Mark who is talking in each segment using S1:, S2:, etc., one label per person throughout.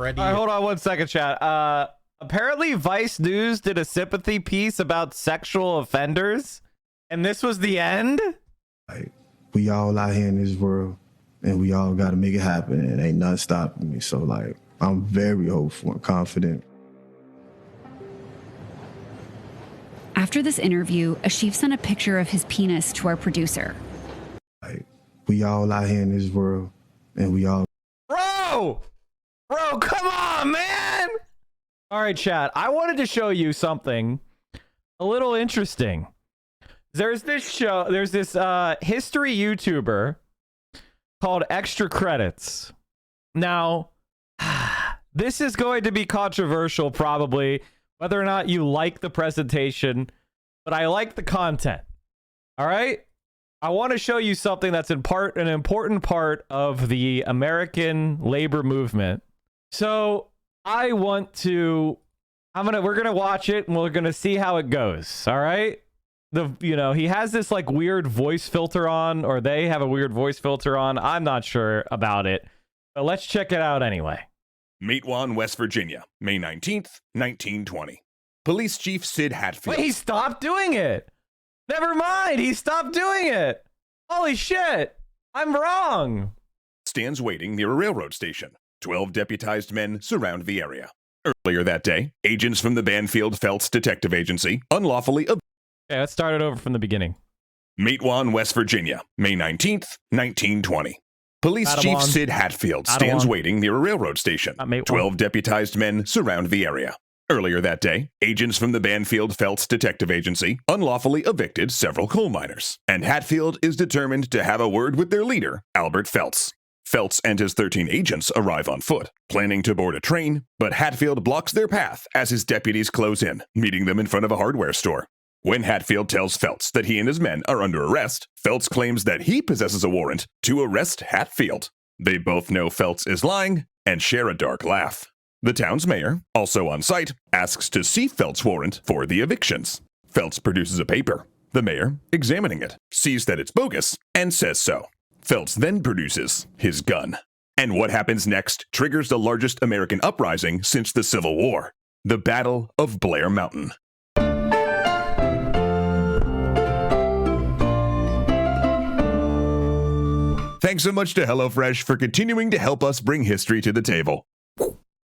S1: Freddie.
S2: All right, hold on 1 second, chat. Apparently Vice News did a sympathy piece about sexual offenders, and this was the end?
S3: Like, we all out here in this world, and we all got to make it happen, and ain't nothing stopping me. So, like, I'm very hopeful and confident.
S4: After this interview, Ashif sent a picture of his penis to our producer.
S3: Like, we all out here in this world, and we all...
S2: Bro, come on, man! All right, chat, I wanted to show you something a little interesting. There's this history YouTuber called Extra Credits. Now, this is going to be controversial, probably, whether or not you like the presentation, but I like the content. All right? I want to show you something that's an important part of the American labor movement. So we're gonna watch it and we're gonna see how it goes. All right? He has this like weird voice filter on, or they have a weird voice filter on. I'm not sure about it, but let's check it out anyway.
S5: Matewan, West Virginia, May 19th, 1920. Police Chief Sid Hatfield.
S2: Wait, he stopped doing it. Never mind, he stopped doing it. Holy shit, I'm wrong.
S5: Stands waiting near a railroad station. 12 deputized men surround the area. Earlier that day, agents from the Banfield-Felts Detective Agency unlawfully...
S2: Okay, let's start it over from the beginning.
S5: Matewan, West Virginia, May 19th, 1920. Police Chief Sid Hatfield stands waiting near a railroad station. 12 deputized men surround the area. Earlier that day, agents from the Banfield-Felts Detective Agency unlawfully evicted several coal miners, and Hatfield is determined to have a word with their leader, Albert Felts. Felts and his 13 agents arrive on foot, planning to board a train, but Hatfield blocks their path as his deputies close in, meeting them in front of a hardware store. When Hatfield tells Felts that he and his men are under arrest, Felts claims that he possesses a warrant to arrest Hatfield. They both know Felts is lying and share a dark laugh. The town's mayor, also on site, asks to see Felts' warrant for the evictions. Felts produces a paper. The mayor, examining it, sees that it's bogus and says so. Felts then produces his gun. And what happens next triggers the largest American uprising since the Civil War, the Battle of Blair Mountain. Thanks so much to HelloFresh for continuing to help us bring history to the table.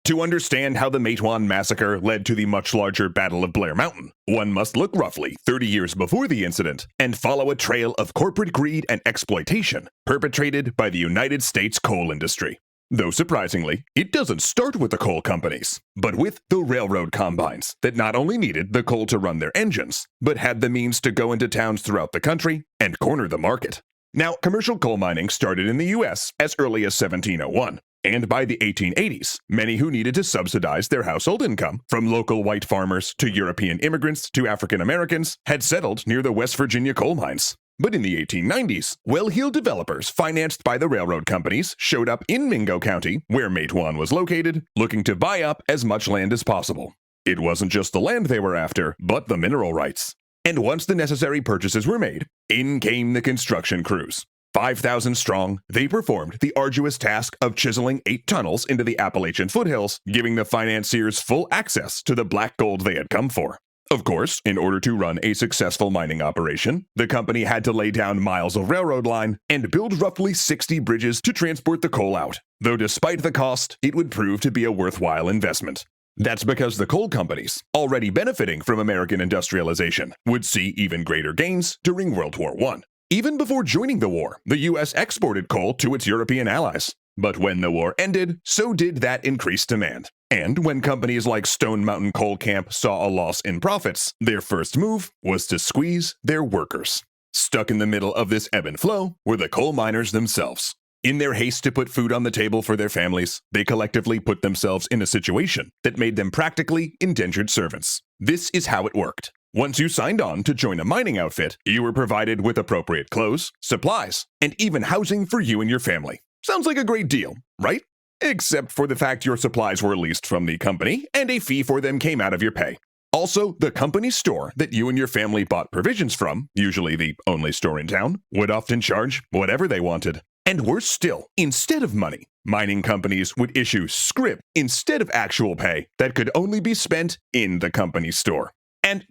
S5: To understand how the Matewan Massacre led to the much larger Battle of Blair Mountain, one must look roughly 30 years before the incident and follow a trail of corporate greed and exploitation perpetrated by the United States coal industry. Though surprisingly, it doesn't start with the coal companies, but with the railroad combines that not only needed the coal to run their engines, but had the means to go into towns throughout the country and corner the market. Now, commercial coal mining started in the U.S. as early as 1701. And by the 1880s, many who needed to subsidize their household income, from local white farmers to European immigrants to African Americans, had settled near the West Virginia coal mines. But in the 1890s, well-heeled developers financed by the railroad companies showed up in Mingo County, where Matewan was located, looking to buy up as much land as possible. It wasn't just the land they were after, but the mineral rights. And once the necessary purchases were made, in came the construction crews. 5,000 strong, they performed the arduous task of chiseling 8 tunnels into the Appalachian foothills, giving the financiers full access to the black gold they had come for. Of course, in order to run a successful mining operation, the company had to lay down miles of railroad line and build roughly 60 bridges to transport the coal out, though despite the cost, it would prove to be a worthwhile investment. That's because the coal companies, already benefiting from American industrialization, would see even greater gains during World War I. Even before joining the war, the U.S. exported coal to its European allies. But when the war ended, so did that increased demand. And when companies like Stone Mountain Coal Camp saw a loss in profits, their first move was to squeeze their workers. Stuck in the middle of this ebb and flow were the coal miners themselves. In their haste to put food on the table for their families, they collectively put themselves in a situation that made them practically indentured servants. This is how it worked. Once you signed on to join a mining outfit, you were provided with appropriate clothes, supplies, and even housing for you and your family. Sounds like a great deal, right? Except for the fact your supplies were leased from the company, and a fee for them came out of your pay. Also, the company store that you and your family bought provisions from, usually the only store in town, would often charge whatever they wanted. And worse still, instead of money, mining companies would issue scrip instead of actual pay that could only be spent in the company's store. And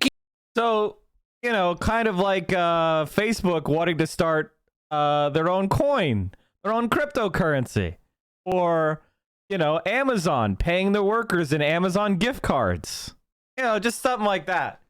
S2: So, you know, kind of like Facebook wanting to start their own coin, their own cryptocurrency, or, you know, Amazon paying their workers in Amazon gift cards, you know, just something like that.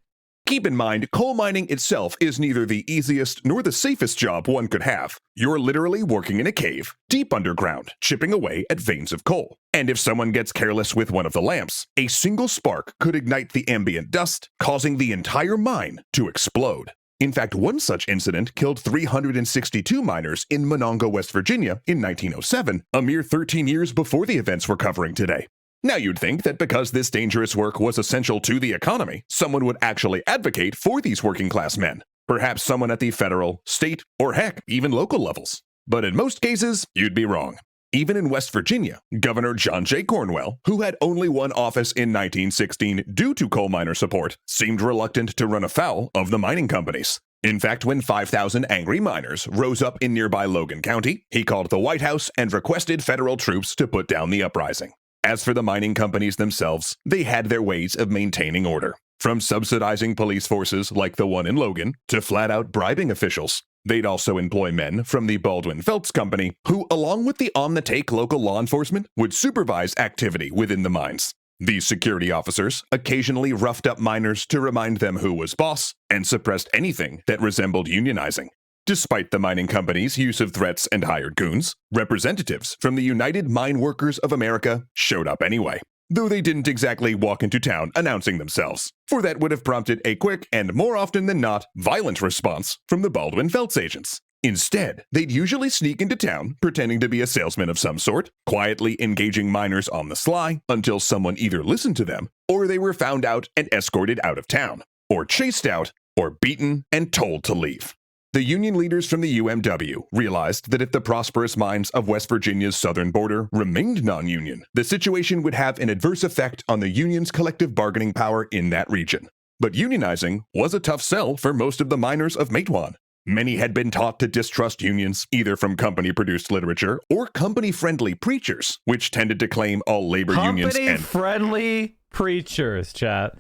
S5: keep in mind, coal mining itself is neither the easiest nor the safest job one could have. You're literally working in a cave, deep underground, chipping away at veins of coal. And if someone gets careless with one of the lamps, a single spark could ignite the ambient dust, causing the entire mine to explode. In fact, one such incident killed 362 miners in Monongah, West Virginia in 1907, a mere 13 years before the events we're covering today. Now you'd think that because this dangerous work was essential to the economy, someone would actually advocate for these working class men. Perhaps someone at the federal, state, or heck, even local levels. But in most cases, you'd be wrong. Even in West Virginia, Governor John J. Cornwell, who had only one office in 1916 due to coal miner support, seemed reluctant to run afoul of the mining companies. In fact, when 5,000 angry miners rose up in nearby Logan County, he called the White House and requested federal troops to put down the uprising. As for the mining companies themselves, they had their ways of maintaining order. From subsidizing police forces like the one in Logan to flat-out bribing officials. They'd also employ men from the Baldwin-Felts Company who, along with the on-the-take local law enforcement, would supervise activity within the mines. These security officers occasionally roughed up miners to remind them who was boss and suppressed anything that resembled unionizing. Despite the mining company's use of threats and hired goons, representatives from the United Mine Workers of America showed up anyway, though they didn't exactly walk into town announcing themselves, for that would have prompted a quick and, more often than not, violent response from the Baldwin-Felts agents. Instead, they'd usually sneak into town, pretending to be a salesman of some sort, quietly engaging miners on the sly until someone either listened to them, or they were found out and escorted out of town, or chased out, or beaten and told to leave. The Union leaders from the UMW realized that if the prosperous mines of West Virginia's southern border remained non-union, the situation would have an adverse effect on the Union's collective bargaining power in that region. But unionizing was a tough sell for most of the miners of Matewan. Many had been taught to distrust unions, either from company-produced literature or company-friendly preachers, which tended to claim all labor unions and
S2: company-friendly preachers, chat.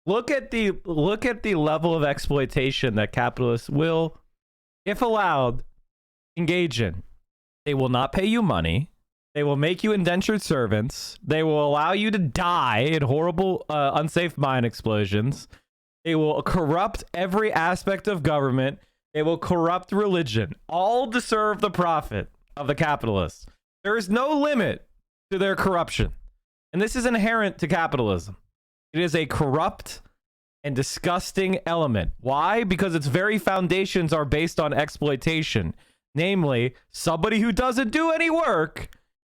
S2: Look at the level of exploitation that capitalists will, if allowed, engage in. They will not pay you money. They will make you indentured servants. They will allow you to die in horrible, unsafe mine explosions. They will corrupt every aspect of government. They will corrupt religion, all to serve the profit of the capitalists. There is no limit to their corruption. And this is inherent to capitalism. It is a corrupt and disgusting element. Why? Because its very foundations are based on exploitation. Namely, somebody who doesn't do any work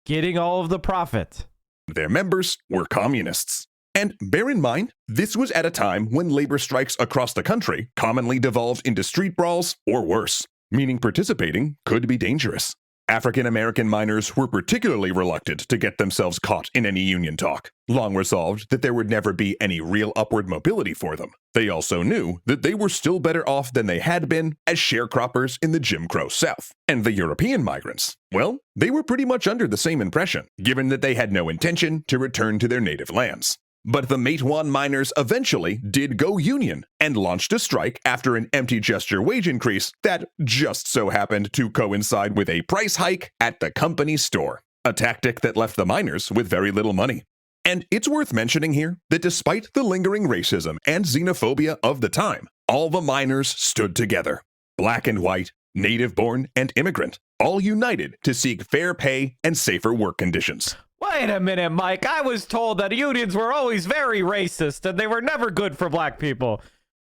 S2: getting all of the profit.
S5: their members were communists. And bear in mind, this was at a time when labor strikes across the country commonly devolved into street brawls or worse, meaning participating could be dangerous. African American miners were particularly reluctant to get themselves caught in any union talk, long resolved that there would never be any real upward mobility for them. They also knew that they were still better off than they had been as sharecroppers in the Jim Crow South. And the European migrants, well, they were pretty much under the same impression, given that they had no intention to return to their native lands. But the Matewan miners eventually did go union and launched a strike after an empty gesture wage increase that just so happened to coincide with a price hike at the company store, a tactic that left the miners with very little money. And it's worth mentioning here that despite the lingering racism and xenophobia of the time, all the miners stood together, black and white, native-born and immigrant, all united to seek fair pay and safer work conditions.
S2: Wait a minute, Mike. I was told that unions were always very racist and they were never good for black people.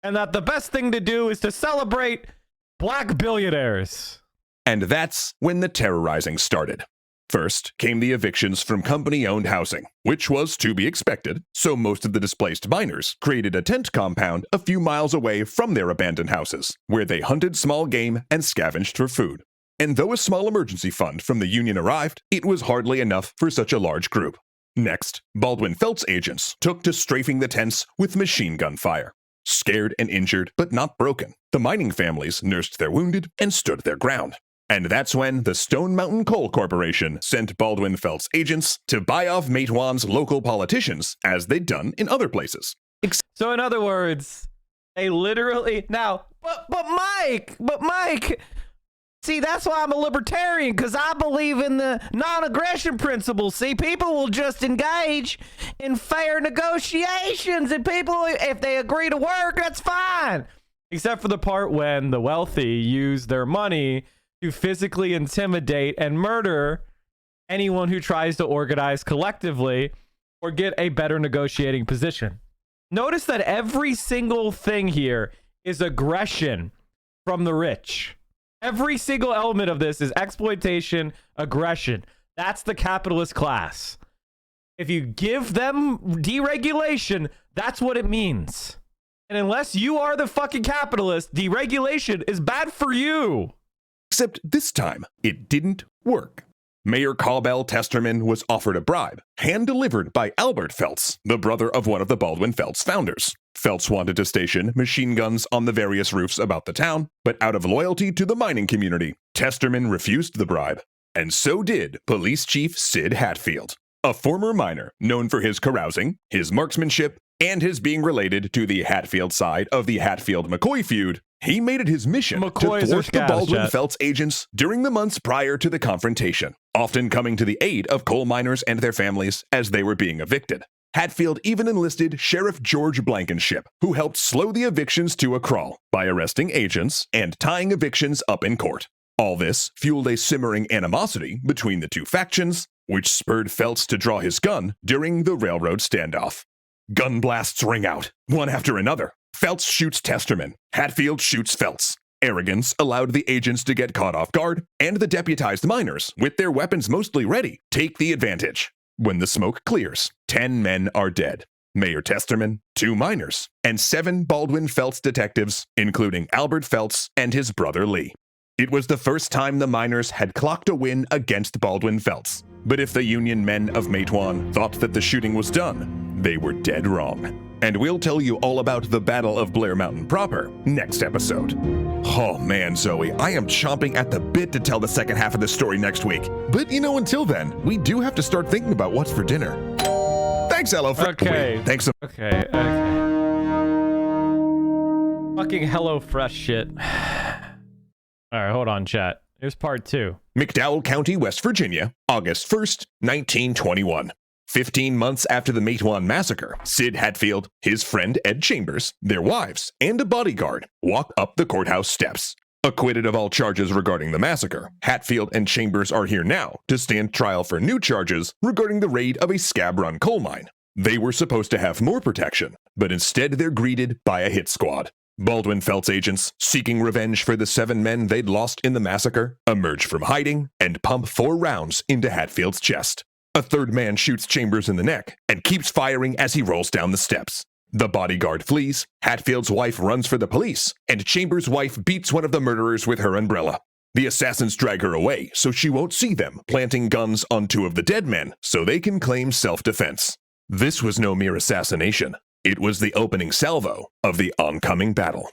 S2: And that the best thing to do is to celebrate black billionaires.
S5: And that's when the terrorizing started. First came the evictions from company-owned housing, which was to be expected, so most of the displaced miners created a tent compound a few miles away from their abandoned houses, where they hunted small game and scavenged for food. And though a small emergency fund from the union arrived, it was hardly enough for such a large group. Next, Baldwin-Felts agents took to strafing the tents with machine gun fire. Scared and injured, but not broken, the mining families nursed their wounded and stood their ground. And that's when the Stone Mountain Coal Corporation sent Baldwin Felts agents to buy off Matewan's local politicians, as they'd done in other places.
S2: So in other words, they literally now, but Mike, see, that's why I'm a libertarian, because I believe in the non-aggression principle. See, people will just engage in fair negotiations, and people, if they agree to work, that's fine. Except for the part when the wealthy use their money to physically intimidate and murder anyone who tries to organize collectively or get a better negotiating position. Notice that every single thing here is aggression from the rich. Every single element of this is exploitation, aggression. That's the capitalist class. If you give them deregulation, that's what it means. And unless you are the fucking capitalist, deregulation is bad for you.
S5: Except this time, it didn't work. Mayor Cobell Testerman was offered a bribe, hand-delivered by Albert Felts, the brother of one of the Baldwin Felts founders. Felts wanted to station machine guns on the various roofs about the town, but out of loyalty to the mining community, Testerman refused the bribe. And so did Police Chief Sid Hatfield, a former miner known for his carousing, his marksmanship, and his being related to the Hatfield side of the Hatfield-McCoy feud. He made it his mission to thwart the Baldwin Felts agents during the months prior to the confrontation, often coming to the aid of coal miners and their families as they were being evicted. Hatfield even enlisted Sheriff George Blankenship, who helped slow the evictions to a crawl by arresting agents and tying evictions up in court. All this fueled a simmering animosity between the two factions, which spurred Felts to draw his gun during the railroad standoff. Gun blasts ring out, one after another. Felts shoots Testerman. Hatfield shoots Felts. Arrogance allowed the agents to get caught off guard, and the deputized miners, with their weapons mostly ready, take the advantage. When the smoke clears, 10 men are dead. Mayor Testerman, 2 miners, and 7 Baldwin Felts detectives, including Albert Felts and his brother Lee. It was the first time the miners had clocked a win against Baldwin Felts. But if the Union men of Matewan thought that the shooting was done, they were dead wrong. And we'll tell you all about the Battle of Blair Mountain proper next episode. Oh man, Zoe, I am chomping at the bit to tell the second half of the story next week. But until then, we do have to start thinking about what's for dinner. Thanks, HelloFresh.
S2: Okay.
S5: Wait, thanks.
S2: Okay. Fucking HelloFresh shit. All right, hold on, chat. Here's part 2.
S5: McDowell County, West Virginia, August 1st, 1921. 15 months after the Matewan massacre, Sid Hatfield, his friend Ed Chambers, their wives, and a bodyguard walk up the courthouse steps. Acquitted of all charges regarding the massacre, Hatfield and Chambers are here now to stand trial for new charges regarding the raid of a scab-run coal mine. They were supposed to have more protection, but instead they're greeted by a hit squad. Baldwin Felts agents, seeking revenge for the 7 men they'd lost in the massacre, emerge from hiding and pump 4 rounds into Hatfield's chest. A third man shoots Chambers in the neck and keeps firing as he rolls down the steps. The bodyguard flees, Hatfield's wife runs for the police, and Chambers' wife beats one of the murderers with her umbrella. The assassins drag her away so she won't see them, planting guns on 2 of the dead men so they can claim self-defense. This was no mere assassination. It was the opening salvo of the oncoming battle.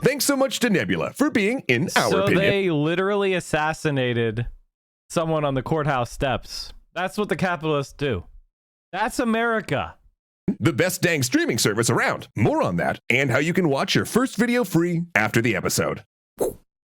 S5: Thanks so much to Nebula for being in our opinion.
S2: So they literally assassinated someone on the courthouse steps. That's what the capitalists do. That's America.
S5: The best dang streaming service around. More on that, and how you can watch your first video free after the episode.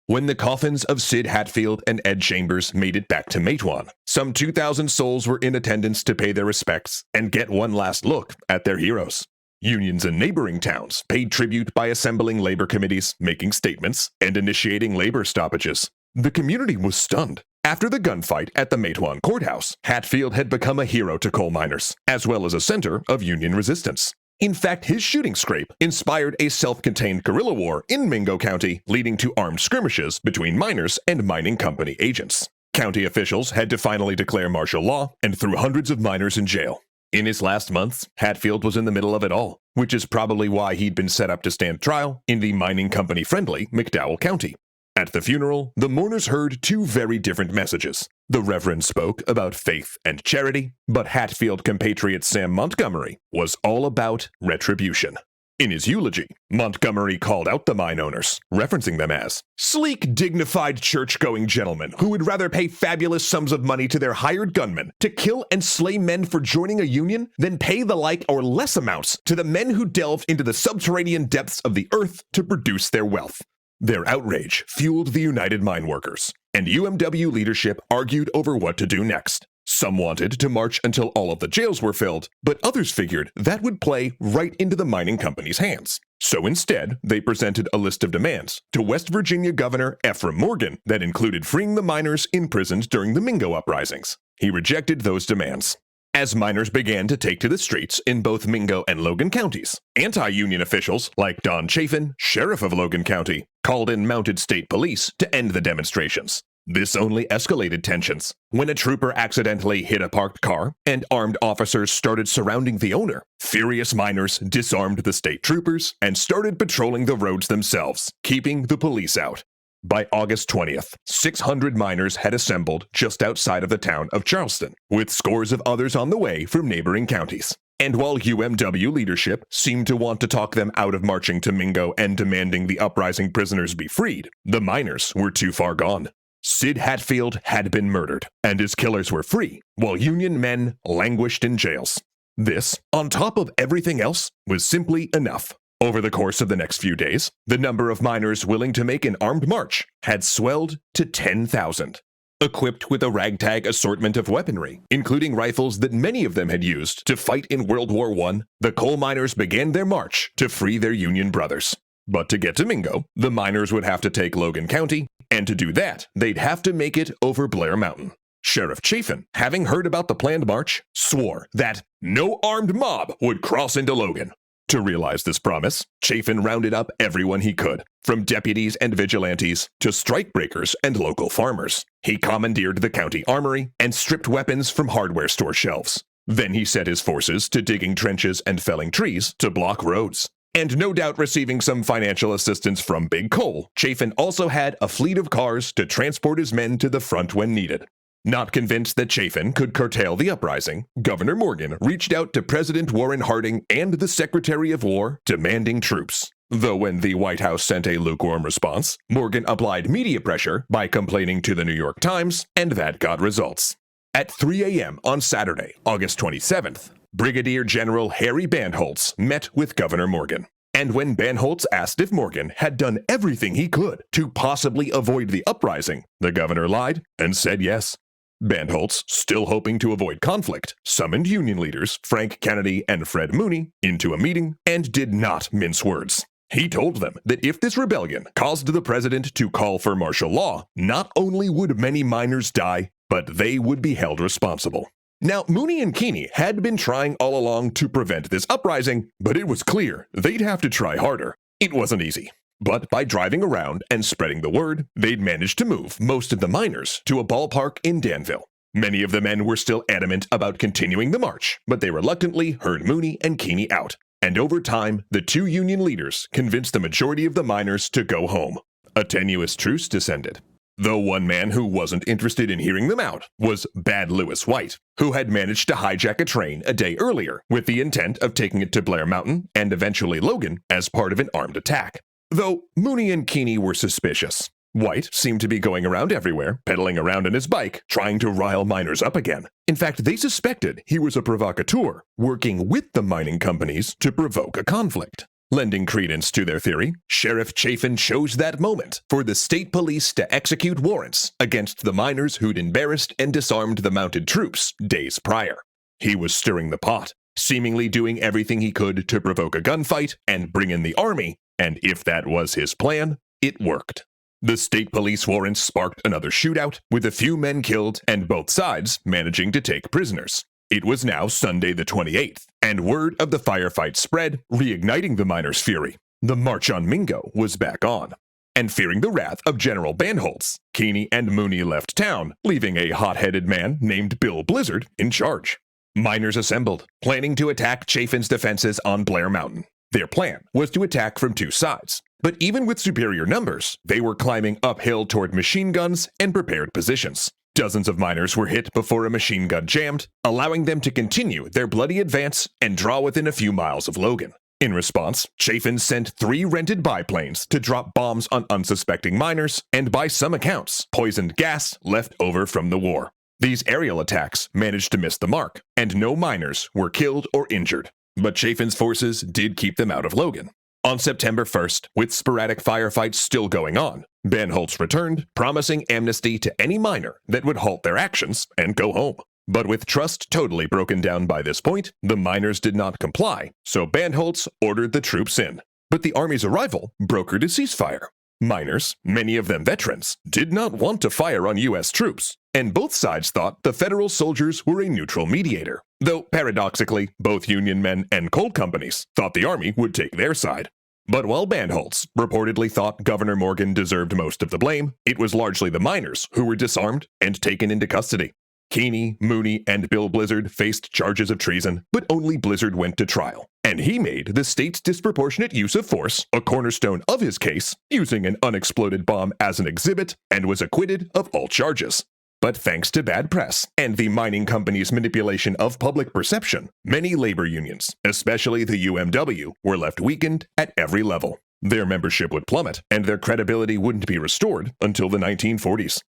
S5: When the coffins of Sid Hatfield and Ed Chambers made it back to Matewan, some 2,000 souls were in attendance to pay their respects and get one last look at their heroes. Unions in neighboring towns paid tribute by assembling labor committees, making statements, and initiating labor stoppages. The community was stunned. After the gunfight at the Matewan courthouse, Hatfield had become a hero to coal miners, as well as a center of Union resistance. In fact, his shooting scrape inspired a self-contained guerrilla war in Mingo County, leading to armed skirmishes between miners and mining company agents. County officials had to finally declare martial law and threw hundreds of miners in jail. In his last months, Hatfield was in the middle of it all, which is probably why he'd been set up to stand trial in the mining company-friendly McDowell County. At the funeral, the mourners heard 2 very different messages. The Reverend spoke about faith and charity, but Hatfield compatriot Sam Montgomery was all about retribution. In his eulogy, Montgomery called out the mine owners, referencing them as sleek, dignified church-going gentlemen who would rather pay fabulous sums of money to their hired gunmen to kill and slay men for joining a union than pay the like or less amounts to the men who delved into the subterranean depths of the earth to produce their wealth. Their outrage fueled the United Mine Workers, and UMW leadership argued over what to do next. Some wanted to march until all of the jails were filled, but others figured that would play right into the mining company's hands. So instead, they presented a list of demands to West Virginia Governor Ephraim Morgan that included freeing the miners imprisoned during the Mingo uprisings. He rejected those demands. As miners began to take to the streets in both Mingo and Logan counties, anti-union officials like Don Chafin, sheriff of Logan County, called in mounted state police to end the demonstrations. This only escalated tensions. When a trooper accidentally hit a parked car and armed officers started surrounding the owner, furious miners disarmed the state troopers and started patrolling the roads themselves, keeping the police out. By August 20th, 600 miners had assembled just outside of the town of Charleston, with scores of others on the way from neighboring counties. And while UMW leadership seemed to want to talk them out of marching to Mingo and demanding the uprising prisoners be freed, the miners were too far gone. Sid Hatfield had been murdered, and his killers were free, while Union men languished in jails. This, on top of everything else, was simply enough. Over the course of the next few days, the number of miners willing to make an armed march had swelled to 10,000. Equipped with a ragtag assortment of weaponry, including rifles that many of them had used to fight in World War I, the coal miners began their march to free their Union brothers. But to get to Mingo, the miners would have to take Logan County, and to do that, they'd have to make it over Blair Mountain. Sheriff Chafin, having heard about the planned march, swore that no armed mob would cross into Logan. To realize this promise, Chafin rounded up everyone he could, from deputies and vigilantes to strikebreakers and local farmers. He commandeered the county armory and stripped weapons from hardware store shelves. Then he set his forces to digging trenches and felling trees to block roads. And no doubt receiving some financial assistance from Big Coal, Chafin also had a fleet of cars to transport his men to the front when needed. Not convinced that Chafin could curtail the uprising, Governor Morgan reached out to President Warren Harding and the Secretary of War, demanding troops. Though when the White House sent a lukewarm response, Morgan applied media pressure by complaining to the New York Times, and that got results. At 3 a.m. on Saturday, August 27th, Brigadier General Harry Bandholtz met with Governor Morgan. And when Bandholtz asked if Morgan had done everything he could to possibly avoid the uprising, the governor lied and said yes. Bandholtz, still hoping to avoid conflict, summoned Union leaders Frank Kennedy and Fred Mooney into a meeting and did not mince words. He told them that if this rebellion caused the president to call for martial law, not only would many miners die, but they would be held responsible. Now, Mooney and Keeney had been trying all along to prevent this uprising, but it was clear they'd have to try harder. It wasn't easy. But by driving around and spreading the word, they'd managed to move most of the miners to a ballpark in Danville. Many of the men were still adamant about continuing the march, but they reluctantly heard Mooney and Keeney out. And over time, the two Union leaders convinced the majority of the miners to go home. A tenuous truce descended. Though one man who wasn't interested in hearing them out was Bad Lewis White, who had managed to hijack a train a day earlier with the intent of taking it to Blair Mountain and eventually Logan as part of an armed attack. Though Mooney and Keeney were suspicious. White seemed to be going around everywhere, pedaling around on his bike, trying to rile miners up again. In fact, they suspected he was a provocateur, working with the mining companies to provoke a conflict. Lending credence to their theory, Sheriff Chafin chose that moment for the state police to execute warrants against the miners who'd embarrassed and disarmed the mounted troops days prior. He was stirring the pot, seemingly doing everything he could to provoke a gunfight and bring in the army, and if that was his plan, it worked. The state police warrants sparked another shootout, with a few men killed and both sides managing to take prisoners. It was now Sunday the 28th, and word of the firefight spread, reigniting the miners' fury. The march on Mingo was back on. And fearing the wrath of General Bandholtz, Keeney and Mooney left town, leaving a hot-headed man named Bill Blizzard in charge. Miners assembled, planning to attack Chafin's defenses on Blair Mountain. Their plan was to attack from two sides, but even with superior numbers, they were climbing uphill toward machine guns and prepared positions. Dozens of miners were hit before a machine gun jammed, allowing them to continue their bloody advance and draw within a few miles of Logan. In response, Chafin sent 3 rented biplanes to drop bombs on unsuspecting miners and, by some accounts, poisoned gas left over from the war. These aerial attacks managed to miss the mark, and no miners were killed or injured. But Chafin's forces did keep them out of Logan. On September 1st, with sporadic firefights still going on, Bandholz returned, promising amnesty to any miner that would halt their actions and go home. But with trust totally broken down by this point, the miners did not comply, so Bandholz ordered the troops in. But the army's arrival brokered a ceasefire. Miners, many of them veterans, did not want to fire on U.S. troops, and both sides thought the federal soldiers were a neutral mediator, though paradoxically, both Union men and coal companies thought the army would take their side. But while Bandholz reportedly thought Governor Morgan deserved most of the blame, it was largely the miners who were disarmed and taken into custody. Keeney, Mooney, and Bill Blizzard faced charges of treason, but only Blizzard went to trial. And he made the state's disproportionate use of force a cornerstone of his case, using an unexploded bomb as an exhibit, and was acquitted of all charges. But thanks to bad press and the mining company's manipulation of public perception, many labor unions, especially the UMW, were left weakened at every level. Their membership would plummet, and their credibility wouldn't be restored until the 1940s.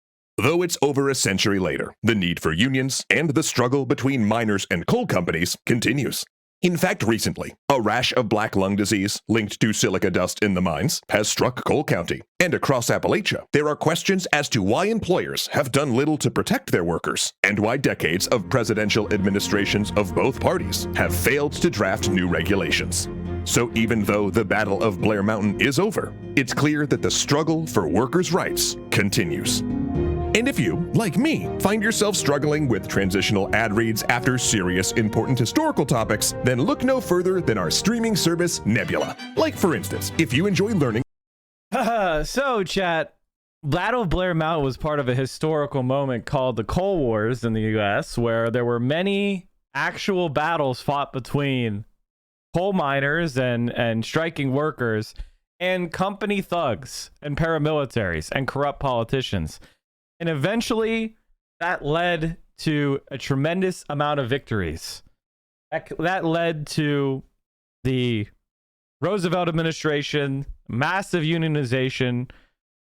S5: Though it's over a century later, the need for unions and the struggle between miners and coal companies continues. In fact, recently, a rash of black lung disease linked to silica dust in the mines has struck Coal County, and across Appalachia, there are questions as to why employers have done little to protect their workers, and why decades of presidential administrations of both parties have failed to draft new regulations. So even though the Battle of Blair Mountain is over, it's clear that the struggle for workers' rights continues. And if you, like me, find yourself struggling with transitional ad reads after serious, important historical topics, then look no further than our streaming service, Nebula. Like, for instance, if you enjoy learning...
S2: So, chat, Battle of Blair Mountain was part of a historical moment called the Coal Wars in the U.S., where there were many actual battles fought between coal miners and striking workers and company thugs and paramilitaries and corrupt politicians. And eventually, that led to a tremendous amount of victories. That led to the Roosevelt administration, massive unionization,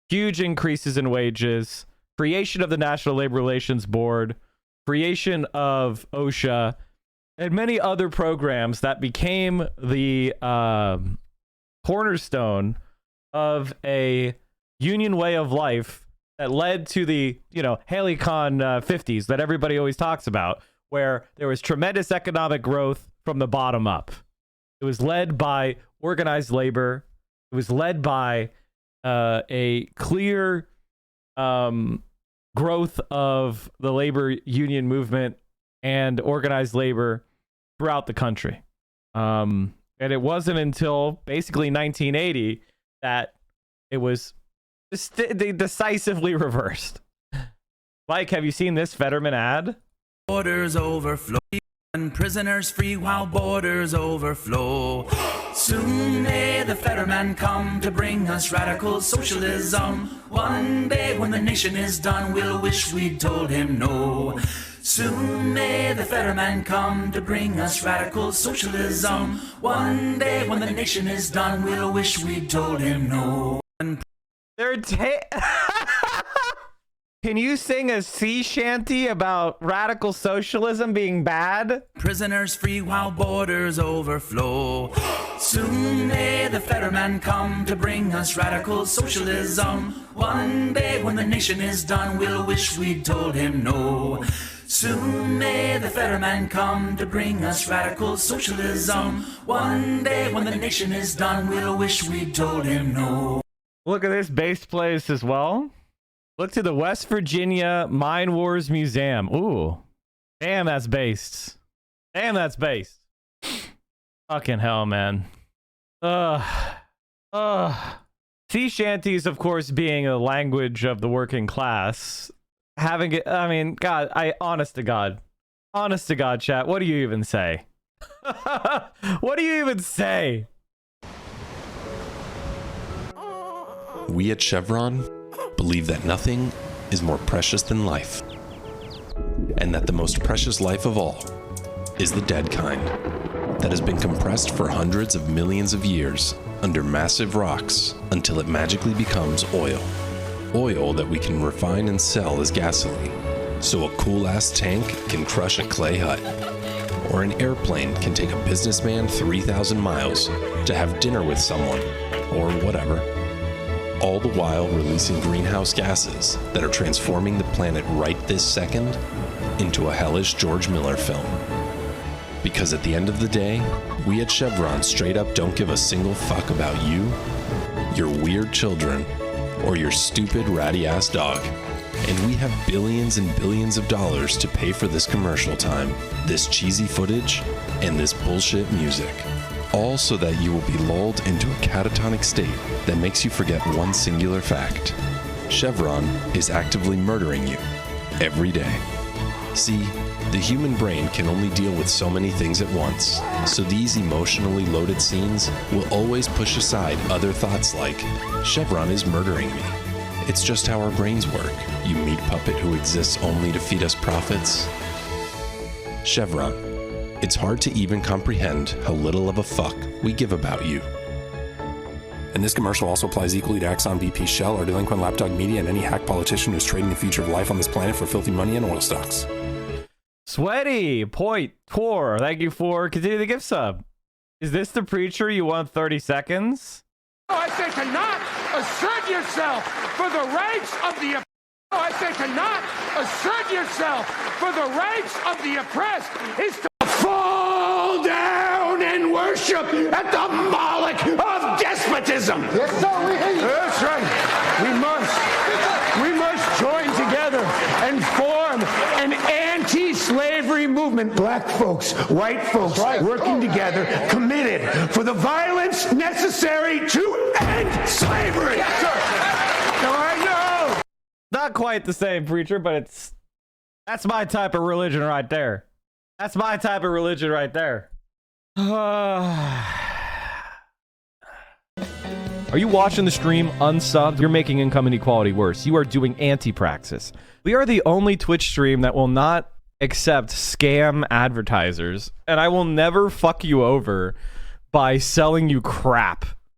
S2: huge increases in wages, creation of the National Labor Relations Board, creation of OSHA, and many other programs that became the cornerstone of a union way of life that led to the, Haleycon 50s that everybody always talks about, where there was tremendous economic growth from the bottom up. It was led by organized labor. It was led by a clear growth of the labor union movement and organized labor throughout the country. And it wasn't until basically 1980 that it was decisively reversed. Mike, have you seen this Fetterman ad?
S1: Borders overflow and prisoners free while borders overflow. Soon may the Fetterman come to bring us radical socialism. One day when the nation is done, we'll wish we'd told him no. Soon may the Fetterman come to bring us radical socialism. One day when the nation is done, we'll wish we'd told him no.
S2: Can you sing a sea shanty about radical socialism being bad?
S1: Prisoners free while borders overflow. Soon may the Fetterman come to bring us radical socialism. One day when the nation is done, we'll wish we'd told him no. Soon may the Fetterman come to bring us radical socialism. One day when the nation is done, we'll wish we'd told him no.
S2: Look at this bass plays as well. Look to the West Virginia Mine Wars Museum. Ooh. Damn, that's based. Damn, that's based. Fucking hell, man. Sea shanties, of course, being a language of the working class. Having it, I mean, God, honest to God, chat, what do you even say? What do you even say?
S6: We at Chevron believe that nothing is more precious than life, and that the most precious life of all is the dead kind. that has been compressed for hundreds of millions of years under massive rocks until it magically becomes oil. Oil that we can refine and sell as gasoline, so a cool-ass tank can crush a clay hut. Or an airplane can take a businessman 3,000 miles to have dinner with someone, or whatever. All the while releasing greenhouse gases that are transforming the planet right this second into a hellish George Miller film. Because at the end of the day, we at Chevron straight up don't give a single fuck about you, your weird children, or your stupid ratty-ass dog. And we have billions and billions of dollars to pay for this commercial time, this cheesy footage, and this bullshit music. All so that you will be lulled into a catatonic state that makes you forget one singular fact. Chevron is actively murdering you every day. See, the human brain can only deal with so many things at once, so these emotionally loaded scenes will always push aside other thoughts like, Chevron is murdering me. It's just how our brains work, you meat puppet who exists only to feed us profits. Chevron. It's hard to even comprehend how little of a fuck we give about you.
S7: And this commercial also applies equally to Exxon, BP, Shell, our delinquent lapdog media, and any hack politician who's trading the future of life on this planet for filthy money and oil stocks.
S2: Sweaty Point Tour, thank you for continuing the gift sub. Is this the preacher you want 30 seconds?
S8: I say to not assert yourself for the rights of the I say to not assert yourself for the rights of the oppressed is to fall down and worship at the Moloch of despotism. Yes, sir, we hear you. That's right. We must join together and form an anti-slavery movement. Black folks, white folks, working together, committed for the violence necessary to end slavery. Yes, sir. No, I know.
S2: Not quite the same, preacher, but that's my type of religion right there. That's my type of religion right there. Are you watching the stream unsubbed? You're making income inequality worse. You are doing anti-praxis. We are the only Twitch stream that will not accept scam advertisers, and I will never fuck you over by selling you crap